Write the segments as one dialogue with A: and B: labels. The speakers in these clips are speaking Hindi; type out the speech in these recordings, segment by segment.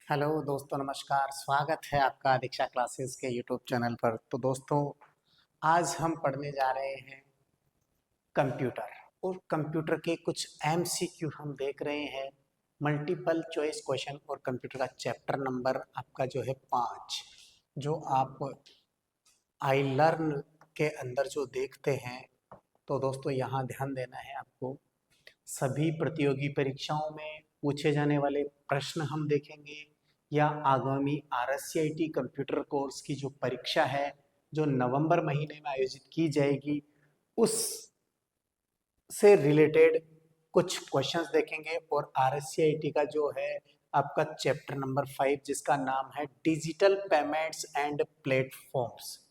A: हेलो दोस्तों, नमस्कार। स्वागत है आपका दीक्षा क्लासेस के यूट्यूब चैनल पर। तो दोस्तों, आज हम पढ़ने जा रहे हैं कंप्यूटर। और कंप्यूटर के कुछ एमसीक्यू हम देख रहे हैं, मल्टीपल चॉइस क्वेश्चन। और कंप्यूटर का चैप्टर नंबर आपका जो है 5, जो आप आई लर्न के अंदर जो देखते हैं। तो दोस्तों, यहाँ ध्यान देना है आपको। सभी प्रतियोगी परीक्षाओं में पूछे जाने वाले प्रश्न हम देखेंगे, या आगामी आरएससीआईटी कंप्यूटर कोर्स की जो परीक्षा है, जो नवंबर महीने में आयोजित की जाएगी, उस से रिलेटेड कुछ क्वेश्चंस देखेंगे। और आरएससीआईटी का जो है आपका चैप्टर नंबर 5, जिसका नाम है डिजिटल पेमेंट्स एंड प्लेटफॉर्म्स।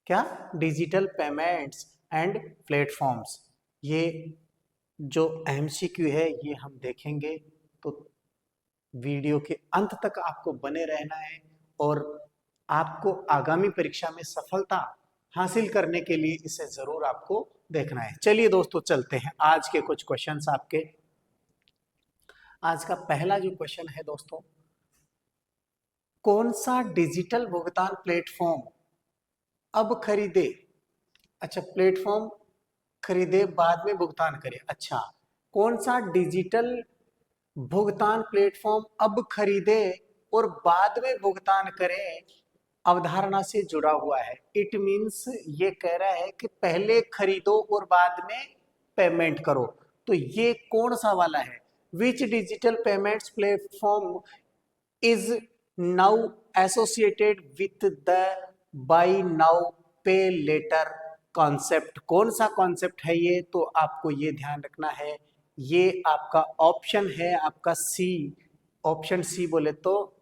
A: क्या? Digital payments and platforms. ये जो एमसीक्यू है ये हम देखेंगे। तो वीडियो के अंत तक आपको बने रहना है, और आपको आगामी परीक्षा में सफलता हासिल करने के लिए इसे जरूर आपको देखना है। चलिए दोस्तों, चलते हैं आज के कुछ क्वेश्चंस आपके। आज का पहला जो क्वेश्चन है दोस्तों, कौन सा डिजिटल भुगतान प्लेटफॉर्म अब खरीदे? अच्छा, प्लेटफॉर्म खरीदे बाद में भुगतान करे। अच्छा, कौन सा डिजिटल भुगतान प्लेटफॉर्म अब खरीदे और बाद में भुगतान करें, अवधारणा से जुड़ा हुआ है। इट मीन्स ये कह रहा है कि पहले खरीदो और बाद में पेमेंट करो। तो ये कौन सा वाला है? Which digital payments platform is now associated with the buy now pay later concept? कौन सा कॉन्सेप्ट है ये? तो आपको ये ध्यान रखना है। ये आपका ऑप्शन है, आपका सी। ऑप्शन सी बोले तो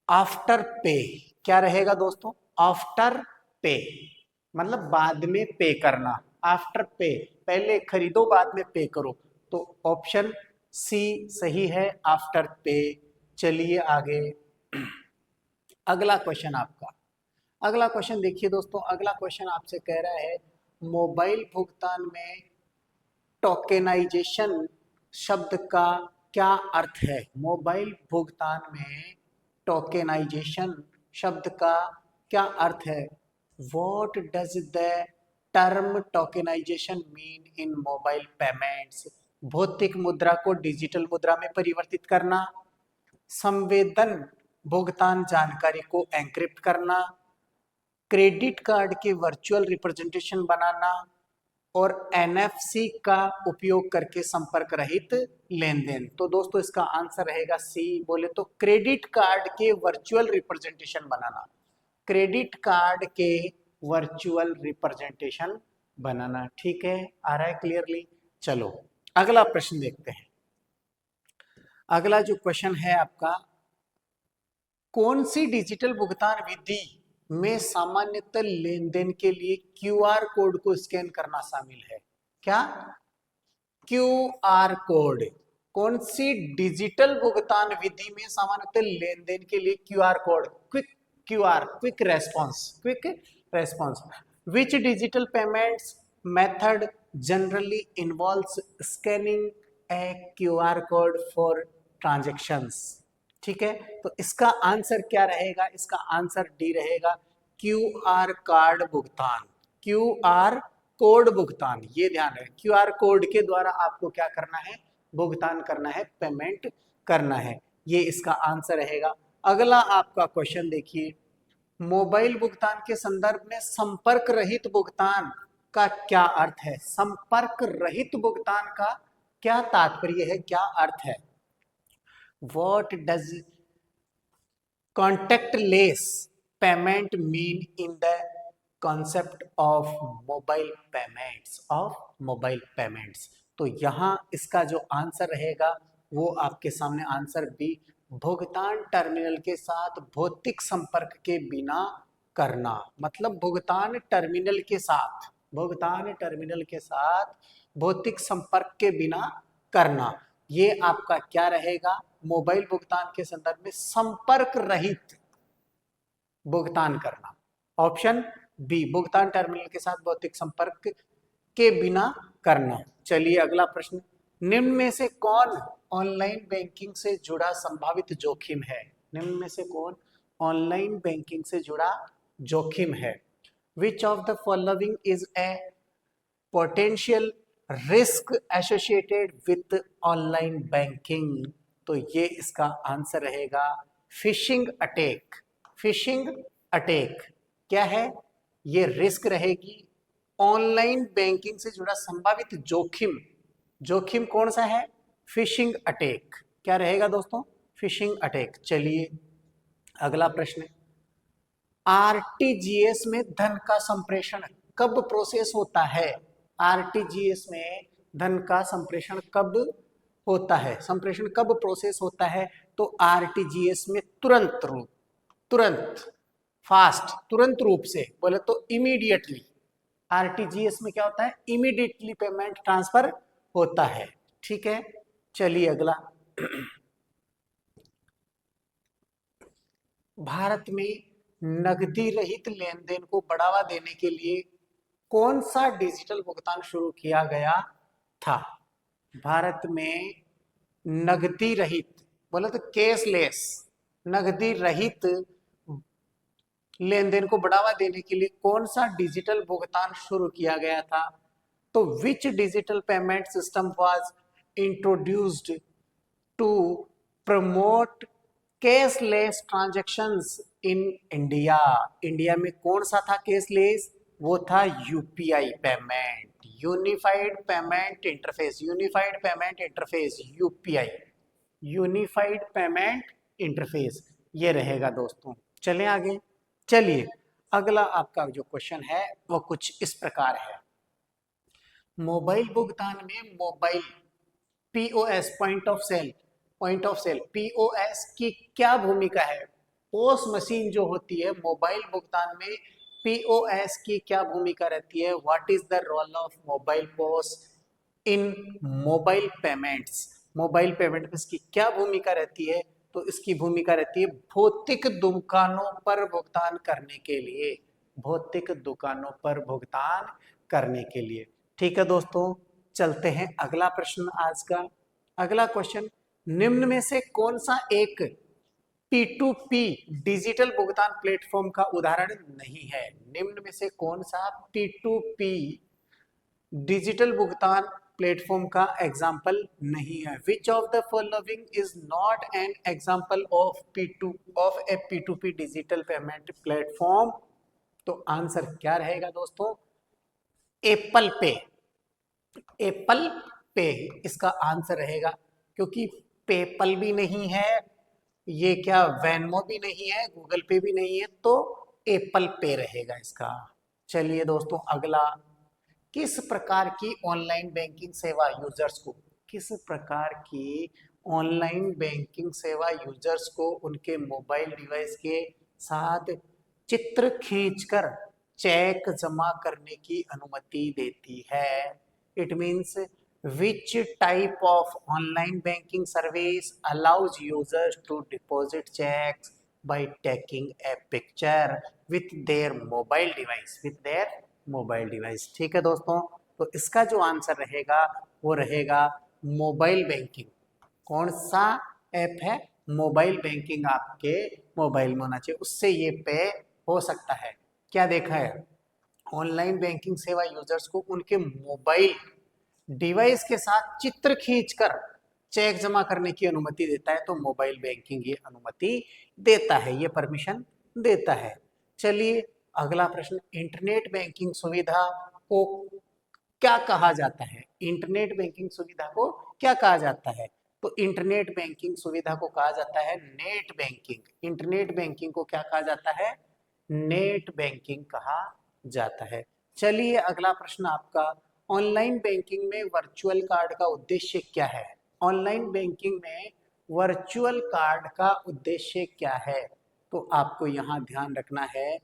A: आफ्टर पे। क्या रहेगा दोस्तों? आफ्टर पे, मतलब बाद में पे करना। आफ्टर पे, पहले खरीदो बाद में पे करो। तो ऑप्शन सी सही है, आफ्टर पे। चलिए आगे। अगला क्वेश्चन आपका। अगला क्वेश्चन देखिए दोस्तों, अगला क्वेश्चन आपसे कह रहा है मोबाइल भुगतान में टोकेनाइजेशन शब्द का क्या अर्थ है? मोबाइल भुगतान में टोकेनाइजेशन शब्द का क्या अर्थ है? What does the term tokenization mean in mobile payments? भौतिक मुद्रा को डिजिटल मुद्रा में परिवर्तित करना, संवेदन भुगतान जानकारी को एन्क्रिप्ट करना, क्रेडिट कार्ड के वर्चुअल रिप्रेजेंटेशन बनाना, और एनएफसी का उपयोग करके संपर्क रहित लेन देन। तो दोस्तों, इसका आंसर रहेगा सी। बोले तो क्रेडिट कार्ड के वर्चुअल रिप्रेजेंटेशन बनाना। क्रेडिट कार्ड के वर्चुअल रिप्रेजेंटेशन बनाना। ठीक है, आ रहा है क्लियरली? चलो अगला प्रश्न देखते हैं। अगला जो क्वेश्चन है आपका, कौन सी डिजिटल भुगतान विधि में सामान्यतः लेन देन के लिए क्यूआर कोड को स्कैन करना शामिल है? क्या? QR code. कौन सी डिजिटल भुगतान विधि में सामान्यतः लेन देन के लिए QR code, quick response? Which digital payments method generally involves scanning A QR code for transactions? ठीक है, तो इसका आंसर क्या रहेगा? इसका आंसर डी रहेगा, क्यूआर कार्ड भुगतान। क्यूआर कोड भुगतान, ये ध्यान रहे। क्यूआर कोड के द्वारा आपको क्या करना है? भुगतान करना है, पेमेंट करना है। ये इसका आंसर रहेगा। अगला आपका क्वेश्चन देखिए, मोबाइल भुगतान के संदर्भ में संपर्क रहित भुगतान का क्या अर्थ है? संपर्क रहित भुगतान का क्या तात्पर्य है, क्या अर्थ है? What does contactless payment mean in the concept of mobile payments? तो यहाँ इसका जो आंसर रहेगा वो आपके सामने आंसर बी, भुगतान टर्मिनल के साथ भौतिक संपर्क के बिना करना। मतलब भुगतान टर्मिनल के साथ भौतिक संपर्क के बिना करना। ये आपका क्या रहेगा? मोबाइल भुगतान के संदर्भ में संपर्क रहित भुगतान करना। ऑप्शन बी, भुगतान टर्मिनल के साथ भौतिक संपर्क के बिना करना। चलिए अगला प्रश्न, निम्न में से कौन ऑनलाइन बैंकिंग से जुड़ा संभावित जोखिम है? निम्न में से कौन ऑनलाइन बैंकिंग से जुड़ा जोखिम है? Which of the following is a potential risk associated with online banking? तो ये इसका आंसर रहेगा फिशिंग अटैक। फिशिंग अटैक क्या है? ये रिस्क रहेगी। ऑनलाइन बैंकिंग से जुड़ा संभावित जोखिम, जोखिम कौन सा है? Phishing attack. क्या रहेगा दोस्तों? Phishing attack. चलिए अगला प्रश्न, आरटीजीएस में धन का संप्रेषण कब प्रोसेस होता है? आरटीजीएस में धन का संप्रेषण कब होता है? संप्रेषण कब प्रोसेस होता है? तो आरटीजीएस में तुरंत फास्ट, तुरंत रूप से बोले तो इमीडिएटली। आरटीजीएस में क्या होता है? इमीडिएटली पेमेंट ट्रांसफर होता है। ठीक है, चलिए अगला, भारत में नकदी रहित लेन देन को बढ़ावा देने के लिए कौन सा डिजिटल भुगतान शुरू किया गया था? भारत में नकदी रहित बोले तो कैशलेस, नकदी रहित लेन देन को बढ़ावा देने के लिए कौन सा डिजिटल भुगतान शुरू किया गया था? तो which digital payment system was introduced to promote cashless transactions in India? India में कौन सा था कैशलेस? वो था UPI payment, unified payment interface, unified payment interface, UPI, unified payment interface, ये रहेगा दोस्तों। चलें आगे। चलिए अगला आपका जो क्वेश्चन है वो कुछ इस प्रकार है, मोबाइल भुगतान में mobile POS point of sale POS की क्या भूमिका है? पोस मशीन जो होती है मोबाइल भुगतान में, पीओएस की क्या भूमिका रहती है? What is the role of mobile POS in mobile payments? Mobile payment में इसकी क्या भूमिका रहती है? तो इसकी भूमिका रहती है भौतिक दुकानों पर भुगतान करने के लिए, भौतिक दुकानों पर भुगतान करने के लिए। ठीक है दोस्तों, चलते हैं अगला प्रश्न आज का। अगला क्वेश्चन, निम्न में से कौन सा एक P2P डिजिटल भुगतान प्लेटफॉर्म का उदाहरण नहीं है? निम्न में से कौन सा P2P डिजिटल भुगतान प्लेटफॉर्म का एग्जाम्पल नहीं है? Which of the following is not an example of A P2P digital payment platform? तो आंसर क्या रहेगा दोस्तों? एप्पल पे, एप्पल पे इसका आंसर रहेगा, क्योंकि पेपल भी नहीं है, ये क्या वेनमो भी नहीं है, गूगल पे भी नहीं है, तो एप्पल पे रहेगा इसका। चलिए दोस्तों अगला, किस प्रकार की ऑनलाइन बैंकिंग सेवा यूजर्स को, किस प्रकार की ऑनलाइन बैंकिंग सेवा यूजर्स को उनके मोबाइल डिवाइस के साथ चित्र खींचकर चेक जमा करने की अनुमति देती है? It means which type of online banking service allows users to deposit checks by taking a picture with their mobile device? ठीक है दोस्तों, तो इसका जो आंसर रहेगा वो रहेगा मोबाइल बैंकिंग। कौन सा ऐप है? मोबाइल बैंकिंग आपके मोबाइल में होना चाहिए, उससे ये पे हो सकता है। क्या देखा है? ऑनलाइन बैंकिंग सेवा यूजर्स को उनके मोबाइल डिवाइस के साथ चित्र खींचकर चेक जमा करने की अनुमति देता है, तो मोबाइल बैंकिंग ये अनुमति देता है, ये परमिशन देता है। चलिए अगला प्रश्न, इंटरनेट बैंकिंग सुविधा को क्या कहा जाता है? इंटरनेट बैंकिंग सुविधा को क्या कहा जाता है? तो इंटरनेट बैंकिंग सुविधा को कहा जाता है नेट बैंकिंग। इंटरनेट बैंकिंग को क्या कहा जाता है? नेट बैंकिंग कहा जाता है। चलिए अगला प्रश्न आपका, ऑनलाइन बैंकिंग में वर्चुअल कार्ड का उद्देश्य क्या है? ऑनलाइन बैंकिंग में वर्चुअल कार्ड का उद्देश्य क्या है? तो आपको यहाँ ध्यान रखना है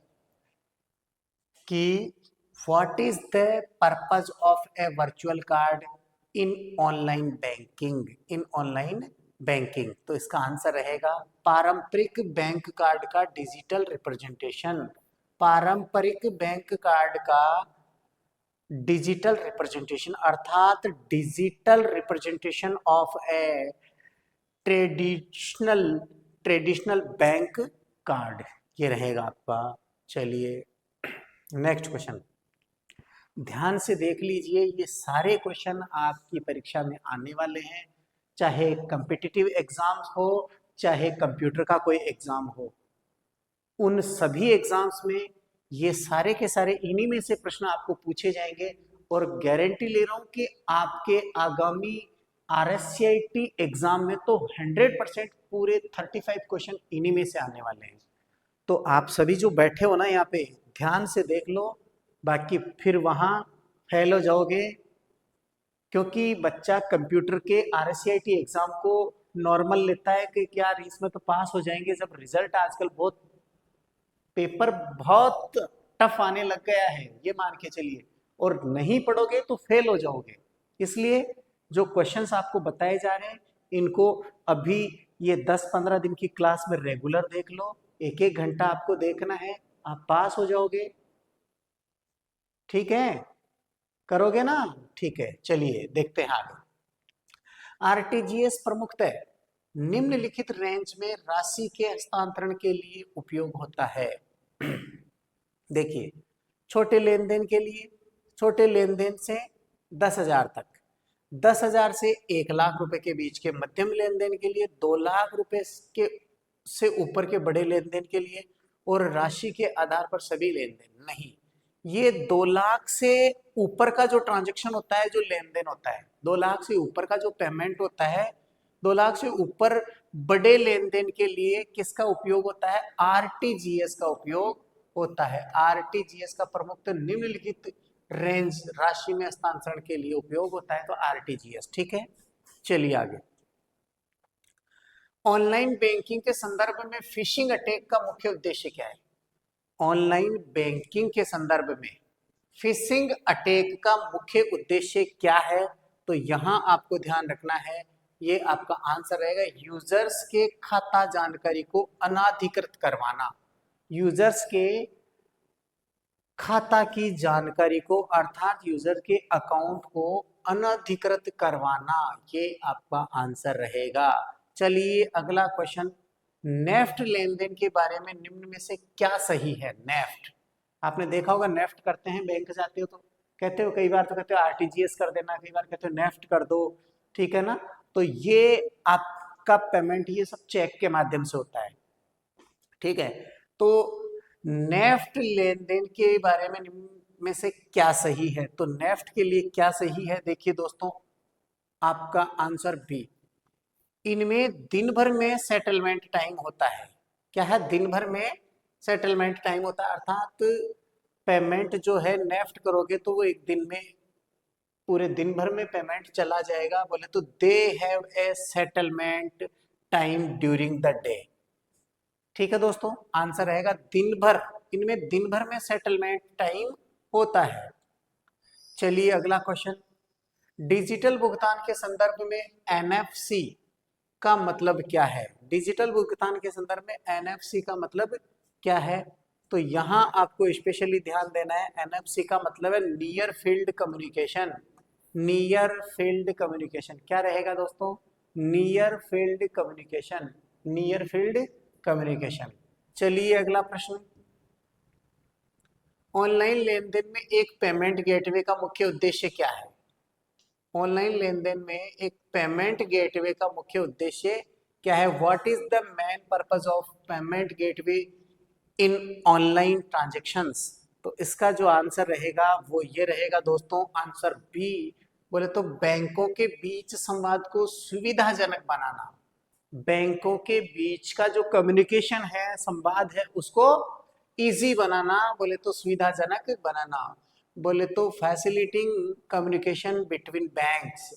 A: कि what is the purpose of A virtual card in online banking? In online banking, तो इसका आंसर रहेगा पारंपरिक बैंक कार्ड का डिजिटल रिप्रेजेंटेशन। पारंपरिक बैंक कार्ड का डिजिटल रिप्रेजेंटेशन, अर्थात digital representation of A traditional traditional bank card, ये रहेगा आपका। चलिए नेक्स्ट क्वेश्चन ध्यान से देख लीजिए, ये सारे क्वेश्चन आपकी परीक्षा में आने वाले हैं, चाहे कम्पिटिटिव एग्जाम्स हो चाहे कंप्यूटर का कोई एग्जाम हो। उन सभी एग्जाम्स में ये सारे के सारे इन्हीं में से प्रश्न आपको पूछे जाएंगे, और गारंटी ले रहा हूं कि आपके आगामी RSCIT एग्जाम में तो 100% पूरे 35 क्वेश्चन इन्हीं में से आने वाले हैं। तो आप सभी जो बैठे हो ना यहाँ पे, ध्यान से देख लो, बाकी फिर वहां फेल हो जाओगे, क्योंकि बच्चा कंप्यूटर के RSCIT एग्जाम को नॉर्मल लेता है कि क्या इसमें तो पास हो जाएंगे, जब रिजल्ट आजकल बहुत पेपर बहुत टफ आने लग गया है, ये मान के चलिए, और नहीं पढ़ोगे तो फेल हो जाओगे। इसलिए जो क्वेश्चंस आपको बताए जा रहे हैं इनको अभी ये 10-15 दिन की क्लास में रेगुलर देख लो, एक एक घंटा आपको देखना है, आप पास हो जाओगे। ठीक है, करोगे ना? ठीक है, चलिए देखते हैं आगे। RTGS प्रमुखतः निम्नलिखित रेंज में राशि के हस्तांतरण के लिए उपयोग होता है। देखिए, छोटे लेन देन के लिए, छोटे लेन देन से 10,000 तक, 10,000 से 1 लाख रुपए के बीच के मध्यम लेन देन के लिए, 2 लाख रुपए के से ऊपर के बड़े लेन देन के लिए, और राशि के आधार पर सभी लेन देन नहीं। ये 2 लाख से ऊपर का जो ट्रांजैक्शन होता है, जो लेन देन होता है, 2 लाख से ऊपर का जो पेमेंट होता है, 2 लाख से ऊपर बड़े लेन देन के लिए किसका उपयोग होता है? RTGS का उपयोग होता है। RTGS का प्रमुख तो निम्नलिखित रेंज राशि में हस्तांतरण के लिए उपयोग होता है, तो RTGS। ठीक है, चलिए आगे। ऑनलाइन बैंकिंग के संदर्भ में फिशिंग अटैक का मुख्य उद्देश्य क्या है? ऑनलाइन बैंकिंग के संदर्भ में फिशिंग अटैक का मुख्य उद्देश्य क्या है? तो यहां आपको ध्यान रखना है, ये आपका आंसर रहेगा यूजर्स के खाता जानकारी को अनाधिकृत करवाना। यूजर्स के खाता की जानकारी को, अर्थात यूजर के अकाउंट को अनधिकृत करवाना, ये आपका आंसर रहेगा। चलिए अगला क्वेश्चन, नेफ्ट लेन देन के बारे में निम्न में से क्या सही है? नेफ्ट, आपने देखा होगा, नेफ्ट करते हैं, बैंक जाते हो तो कहते हो, कई बार तो कहते हो RTGS कर देना, कई बार कहते हो नेफ्ट कर दो, ठीक है ना? तो ये आपका पेमेंट ये सब चेक के माध्यम से होता है, ठीक है? तो नेफ्ट लेन देन के बारे में निम्न में से क्या सही है? तो नेफ्ट के लिए क्या सही है? देखिए दोस्तों, आपका आंसर बी, इनमें दिन भर में सेटलमेंट टाइम होता है। क्या है? दिन भर में सेटलमेंट टाइम होता है, अर्थात पेमेंट जो है नेफ्ट करोगे तो वो एक दिन में, पूरे दिन भर में पेमेंट चला जाएगा। बोले तो they have a settlement time during the day. ठीक है दोस्तों, आंसर रहेगा दिन भर, इनमें दिन भर में सेटलमेंट टाइम होता है। चलिए अगला क्वेश्चन, डिजिटल भुगतान के संदर्भ में NFC का मतलब क्या है? डिजिटल भुगतान के संदर्भ में NFC का मतलब क्या है? तो यहां आपको स्पेशली ध्यान देना है, NFC का मतलब है near field communication. Near field communication क्या रहेगा दोस्तों? Near field communication, near field communication. चलिए अगला प्रश्न, ऑनलाइन लेन देन में एक पेमेंट गेटवे का मुख्य उद्देश्य क्या है? ऑनलाइन लेन देन में एक पेमेंट गेटवे का मुख्य उद्देश्य क्या है? What is the main purpose of payment gateway in online transactions? तो इसका जो आंसर रहेगा वो ये रहेगा दोस्तों, आंसर बी। बोले तो बैंकों के बीच संवाद को सुविधाजनक बनाना, बैंकों के बीच का जो कम्युनिकेशन है, संवाद है, उसको इजी बनाना, बोले तो सुविधाजनक बनाना, बोले तो facilitating communication between banks,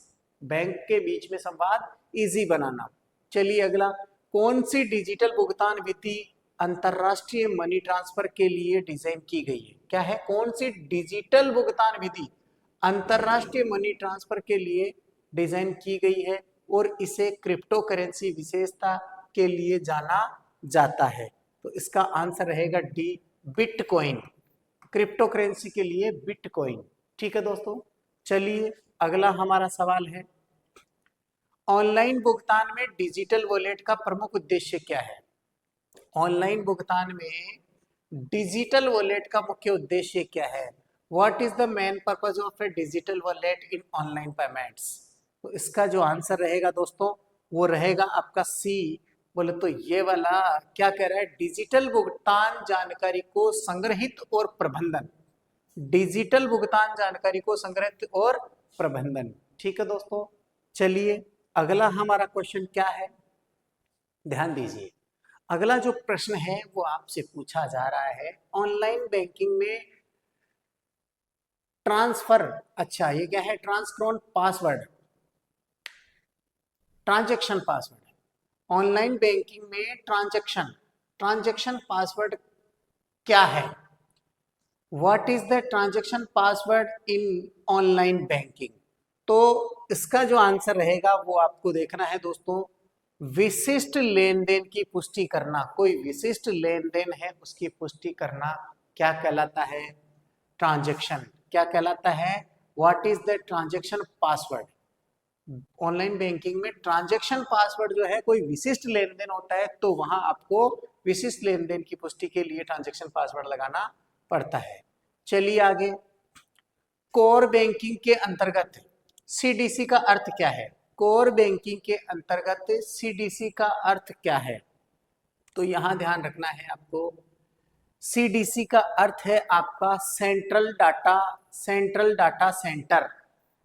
A: bank के बीच में संवाद इजी बनाना। चलिए अगला, कौन सी डिजिटल भुगतान विधि अंतरराष्ट्रीय मनी ट्रांसफर के लिए डिजाइन की गई है? क्या है? कौन सी डिजिटल भुगतान विधि अंतरराष्ट्रीय मनी ट्रांसफर के लिए डिजाइन की गई है और इसे क्रिप्टो करेंसी विशेषता के लिए जाना जाता है? तो इसका आंसर रहेगा डी, बिटकॉइन। क्रिप्टो करेंसी के लिए बिटकॉइन। ठीक है दोस्तों, चलिए अगला हमारा सवाल है, ऑनलाइन भुगतान में डिजिटल वॉलेट का प्रमुख उद्देश्य क्या है? ऑनलाइन भुगतान में डिजिटल वॉलेट का मुख्य उद्देश्य क्या है? What is the main purpose of A digital wallet in online payments? तो इसका जो आंसर रहेगा दोस्तों वो रहेगा आपका सी। बोले तो ये वाला क्या कह रहा है? डिजिटल भुगतान जानकारी को संग्रहित और प्रबंधन। डिजिटल भुगतान जानकारी को संग्रहित और प्रबंधन। ठीक है दोस्तों, चलिए अगला हमारा क्वेश्चन क्या है, ध्यान दीजिए। अगला जो प्रश्न है वो आपसे पूछा जा रहा है ऑनलाइन बैंकिंग में ट्रांसफर। अच्छा, ये क्या है? Transaction password, transaction password. Online banking में ट्रांजैक्शन पासवर्ड क्या है? What is the transaction password in online banking? तो इसका जो आंसर रहेगा वो आपको देखना है दोस्तों, विशिष्ट लेन देन की पुष्टि करना। कोई विशिष्ट लेन देन है उसकी पुष्टि करना क्या कहलाता है? ट्रांजैक्शन। क्या कहलाता है? What is the transaction password? Online banking में ट्रांजैक्शन पासवर्ड जो है, कोई विशिष्ट लेन देन होता है तो वहां आपको विशिष्ट लेन देन की पुष्टि के लिए ट्रांजैक्शन पासवर्ड लगाना पड़ता है। चलिए आगे, कोर बैंकिंग के अंतर्गत सीडीसी का अर्थ क्या है? कोर बैंकिंग के अंतर्गत सीडीसी का अर्थ क्या है? तो यहां ध्यान रखना है आपको, सीडीसी का अर्थ है आपका central data centre.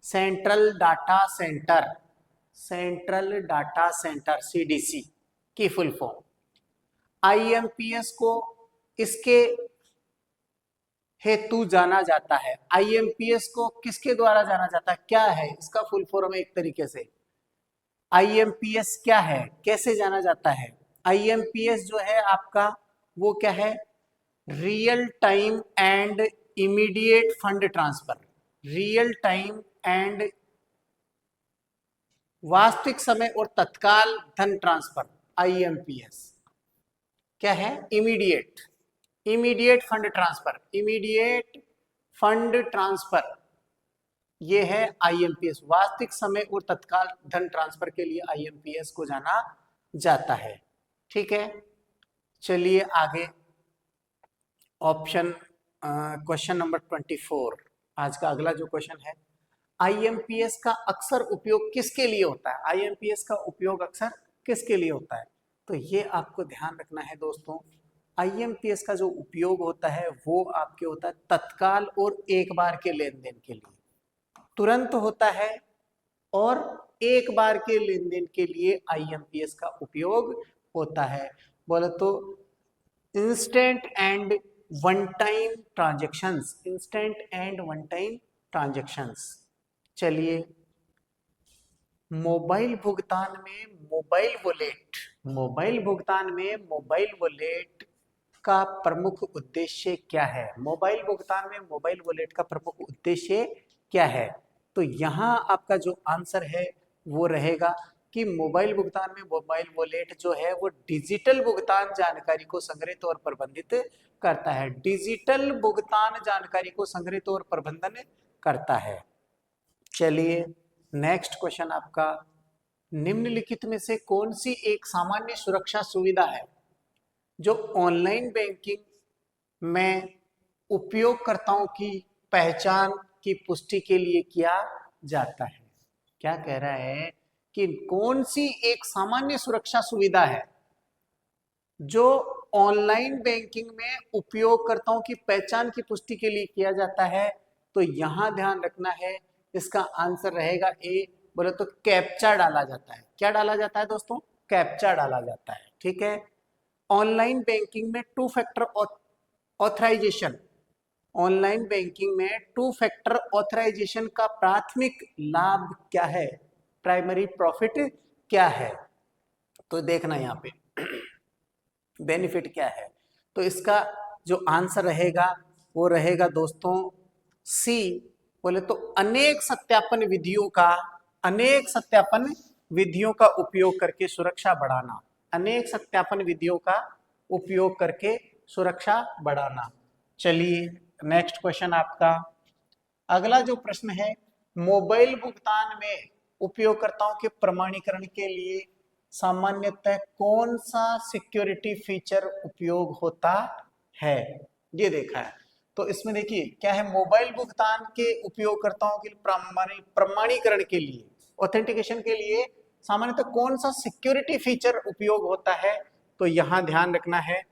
A: Central data centre CDC की फुल फॉर्म। आईएमपीएस को इसके हेतु जाना जाता है। आईएमपीएस को किसके द्वारा जाना जाता है? क्या है इसका फुल फॉर्म? एक तरीके से आईएमपीएस क्या है, कैसे जाना जाता है? आईएमपीएस जो है आपका वो क्या है? Real time and immediate fund transfer. Real time and वास्तविक समय और तत्काल धन ट्रांसफर। आईएमपीएस क्या है? Immediate fund transfer. ये है आईएमपीएस। वास्तविक समय और तत्काल धन ट्रांसफर के लिए आईएमपीएस को जाना जाता है। ठीक है, चलिए आगे ऑप्शन क्वेश्चन नंबर 24। आज का अगला जो क्वेश्चन है, आईएमपीएस का अक्सर उपयोग किसके लिए होता है? आईएमपीएस का उपयोग अक्सर किसके लिए होता है? तो ये आपको ध्यान रखना है दोस्तों, आईएमपीएस का जो उपयोग होता है वो आपके होता है तत्काल और एक बार के लेन देन के लिए। तुरंत होता है और एक बार के लेन देन के लिए आईएमपीएस का उपयोग होता है। बोले तो instant and one time transactions. चलिए, मोबाइल भुगतान में मोबाइल वॉलेट का प्रमुख उद्देश्य क्या है? मोबाइल भुगतान में मोबाइल वॉलेट का प्रमुख उद्देश्य क्या है? तो यहाँ आपका जो आंसर है वो रहेगा कि मोबाइल भुगतान में मोबाइल वॉलेट जो है वो डिजिटल भुगतान जानकारी को संग्रहित और प्रबंधित करता है। डिजिटल भुगतान जानकारी को संग्रहित और प्रबंधन करता है। चलिए नेक्स्ट क्वेश्चन आपका, निम्नलिखित में से कौन सी एक सामान्य सुरक्षा सुविधा है जो ऑनलाइन बैंकिंग में उपयोगकर्ताओं की पहचान की पुष्टि के लिए किया जाता है? क्या कह रहा है कि कौन सी एक सामान्य सुरक्षा सुविधा है जो ऑनलाइन बैंकिंग में उपयोगकर्ताओं की पहचान की पुष्टि के लिए किया जाता है? तो यहां ध्यान रखना है, इसका आंसर रहेगा ए। बोले तो कैप्चा डाला जाता है। क्या डाला जाता है दोस्तों? कैप्चा डाला जाता है। ठीक है, ऑनलाइन बैंकिंग में टू फैक्टर ऑथराइजेशन का प्राथमिक लाभ क्या है? प्राइमरी प्रॉफिट क्या है? तो देखना यहाँ पे बेनिफिट क्या है। तो इसका जो आंसर रहेगा वो रहेगा दोस्तों सी। बोले तो अनेक सत्यापन विधियों का उपयोग करके सुरक्षा बढ़ाना। अनेक सत्यापन विधियों का उपयोग करके सुरक्षा बढ़ाना। चलिए नेक्स्ट क्वेश्चन आपका, अगला जो प्रश्न है, मोबाइल भुगतान में उपयोगकर्ताओं के प्रमाणीकरण के लिए सामान्यतः कौन सा सिक्योरिटी फीचर उपयोग होता है, ये देखा है। तो इसमें देखिए क्या है, मोबाइल भुगतान के उपयोगकर्ताओं के प्रमाणीकरण के लिए, ऑथेंटिकेशन के लिए सामान्यतः कौन सा सिक्योरिटी फीचर उपयोग होता है, तो यहां ध्यान रखना है,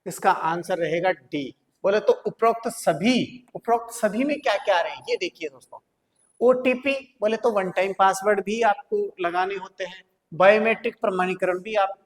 A: इसका आंसर रहेगा डी। बोले तो उपरोक्त सभी में क्या क्या आ रहे हैं, ये देखिए दोस्तों। ओटीपी बोले तो वन टाइम पासवर्ड भी आपको लगाने होते हैं, बायोमेट्रिक प्रमाणीकरण भी आप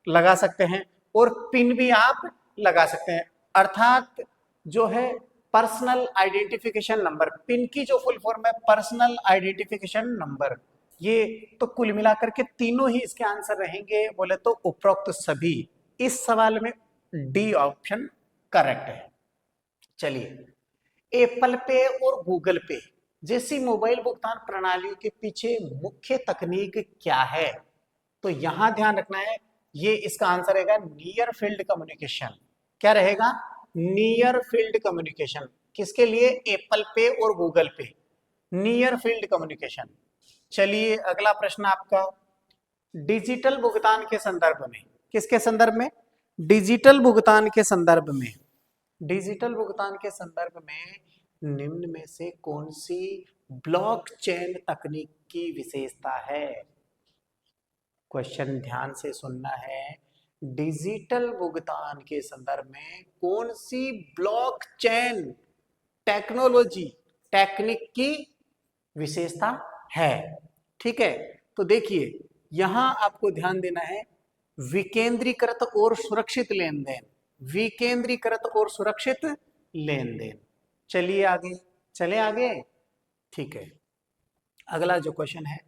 A: लगा सकते हैं, और पिन भी आप लगा सकते हैं। अर्थात जो है पर्सनल आइडेंटिफिकेशन नंबर, पिन की जो फुल फॉर्म है पर्सनल आइडेंटिफिकेशन नंबर, ये तो कुल मिलाकर के तीनों ही इसके आंसर रहेंगे। बोले तो उपरोक्त सभी, इस सवाल में डी ऑप्शन करेक्ट है। चलिए, एप्पल पे और गूगल पे जैसी मोबाइल भुगतान प्रणालियों के पीछे मुख्य तकनीक क्या है, तो यहां ध्यान रखना है, ये इसका आंसर रहेगा नियर फील्ड कम्युनिकेशन। क्या रहेगा, नियर फील्ड कम्युनिकेशन। किसके लिए, एप्पल पे और गूगल पे, नियर फील्ड कम्युनिकेशन। चलिए अगला प्रश्न आपका, डिजिटल भुगतान के संदर्भ में, किसके संदर्भ में, डिजिटल भुगतान के संदर्भ में, डिजिटल भुगतान के संदर्भ में निम्न में से कौन सी ब्लॉकचेन तकनीक की विशेषता है। क्वेश्चन ध्यान से सुनना है, डिजिटल भुगतान के संदर्भ में कौन सी ब्लॉकचेन टेक्नोलॉजी टेक्निक की विशेषता है। ठीक है, तो देखिए यहां आपको ध्यान देना है, विकेंद्रीकृत और सुरक्षित लेन देन, विकेंद्रीकृत और सुरक्षित लेन देन। चलिए आगे, चले आगे। ठीक है, अगला जो क्वेश्चन है,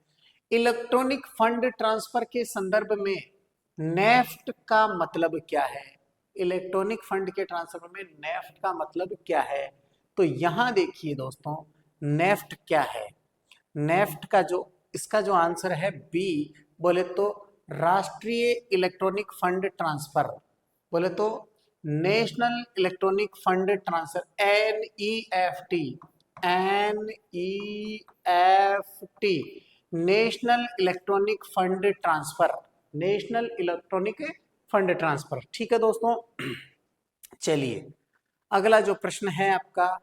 A: इलेक्ट्रॉनिक फंड ट्रांसफर के संदर्भ में नेफ्ट का मतलब क्या है। इलेक्ट्रॉनिक फंड के ट्रांसफर में नेफ्ट का मतलब क्या है, तो यहां देखिए दोस्तों, नेफ्ट क्या है, नेफ्ट का जो इसका जो आंसर है बी, बोले तो राष्ट्रीय इलेक्ट्रॉनिक फंड ट्रांसफर, बोले तो national electronic fund transfer, NEFT, NEFT, national electronic fund transfer, national electronic fund transfer. ठीक है दोस्तों, चलिए अगला जो प्रश्न है आपका,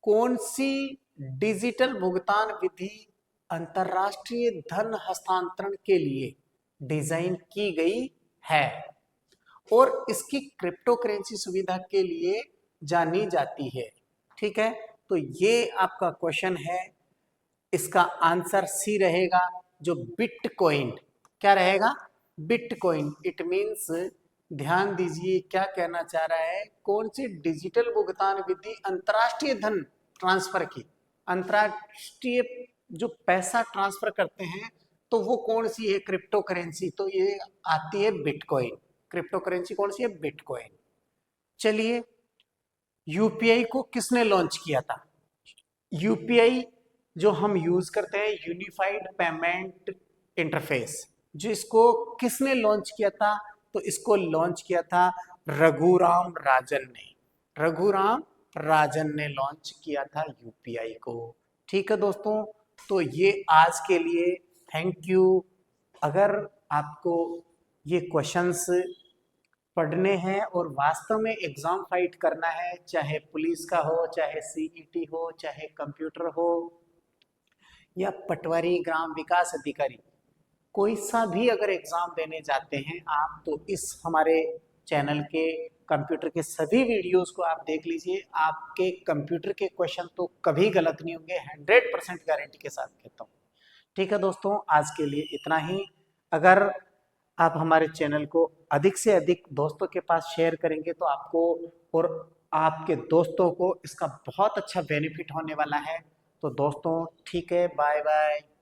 A: कौन सी डिजिटल भुगतान विधि अंतरराष्ट्रीय धन हस्तांतरण के लिए डिजाइन की गई है और इसकी क्रिप्टो करेंसी सुविधा के लिए जानी जाती है। ठीक है, तो ये आपका क्वेश्चन है, इसका आंसर सी रहेगा, जो बिटकॉइन। क्या रहेगा, बिटकॉइन। इट मींस, ध्यान दीजिए क्या कहना चाह रहा है, कौन सी डिजिटल भुगतान विधि अंतरराष्ट्रीय धन ट्रांसफर की, अंतरराष्ट्रीय जो पैसा ट्रांसफर करते हैं तो वो कौन सी है, क्रिप्टो करेंसी, तो ये आती है बिटकॉइन। क्रिप्टो करेंसी कौन सी है, बिटकॉइन। चलिए, यूपीआई को किसने लॉन्च किया था। यूपीआई जो हम यूज करते हैं, यूनिफाइड पेमेंट इंटरफेस, जो इसको किसने लॉन्च किया था, तो इसको लॉन्च किया था रघुराम राजन ने, रघुराम राजन ने लॉन्च किया था यूपीआई को। ठीक है दोस्तों, तो ये आज के लिए थैंक यू। अगर आपको ये क्वेश्चंस पढ़ने हैं और वास्तव में एग्जाम फाइट करना है, चाहे पुलिस का हो, चाहे सीईटी हो, चाहे कंप्यूटर हो, या पटवारी ग्राम विकास अधिकारी, कोई सा भी अगर एग्जाम देने जाते हैं आप, तो इस हमारे चैनल के कंप्यूटर के सभी वीडियोस को आप देख लीजिए, आपके कंप्यूटर के क्वेश्चन तो कभी गलत नहीं होंगे, 100% गारंटी के साथ कहता हूँ। ठीक है दोस्तों, आज के लिए इतना ही। अगर आप हमारे चैनल को अधिक से अधिक दोस्तों के पास शेयर करेंगे तो आपको और आपके दोस्तों को इसका बहुत अच्छा बेनिफिट होने वाला है। तो दोस्तों ठीक है, बाय बाय।